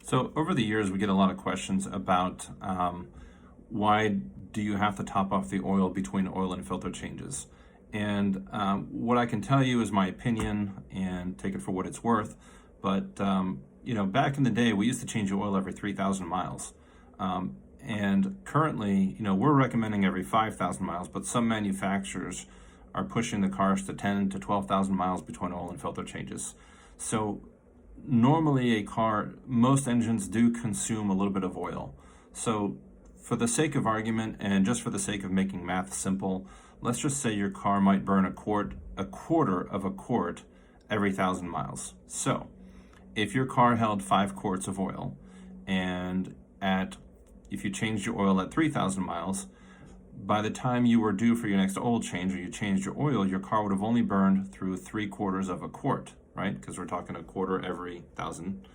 So over the years, we get a lot of questions about why do you have to top off the oil between oil and filter changes? And what I can tell you is my opinion, and take it for what it's worth. But back in the day, we used to change the oil every 3,000 miles. And currently, we're recommending every 5,000 miles, but some manufacturers are pushing the cars to 10 to 12,000 miles between oil and filter changes. So normally most engines do consume a little bit of oil. So for the sake of argument and just for the sake of making math simple, let's just say your car might burn a quarter of a quart every 1,000 miles. So if your car held 5 quarts of oil, and if you changed your oil at 3,000 miles, by the time you were due for your next oil change or you changed your oil, your car would have only burned through 3/4 of a quart, right? Because we're talking a quarter every 1,000.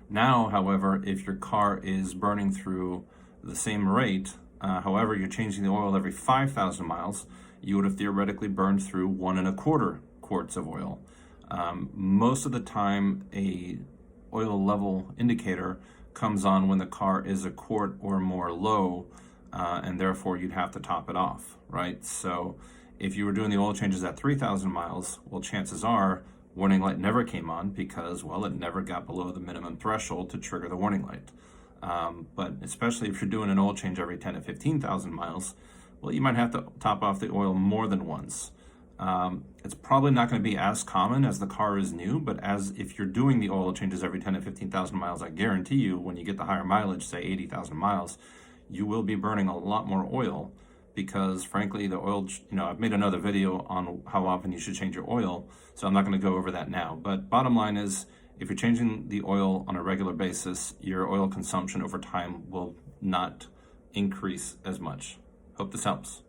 Now, however, if your car is burning through the same rate, however, you're changing the oil every 5,000 miles, you would have theoretically burned through 1 1/4 quarts of oil. Most of the time, a oil level indicator comes on when the car is a quart or more low, and therefore you'd have to top it off, right? So if you were doing the oil changes at 3,000 miles, well, chances are warning light never came on because, well, it never got below the minimum threshold to trigger the warning light. But especially if you're doing an oil change every 10 to 15,000 miles, well, you might have to top off the oil more than once. It's probably not going to be as common as the car is new, but if you're doing the oil changes every 10 to 15,000 miles, I guarantee you when you get the higher mileage, say 80,000 miles, you will be burning a lot more oil because frankly, the oil, I've made another video on how often you should change your oil, so I'm not going to go over that now. But bottom line is, if you're changing the oil on a regular basis, your oil consumption over time will not increase as much. Hope this helps.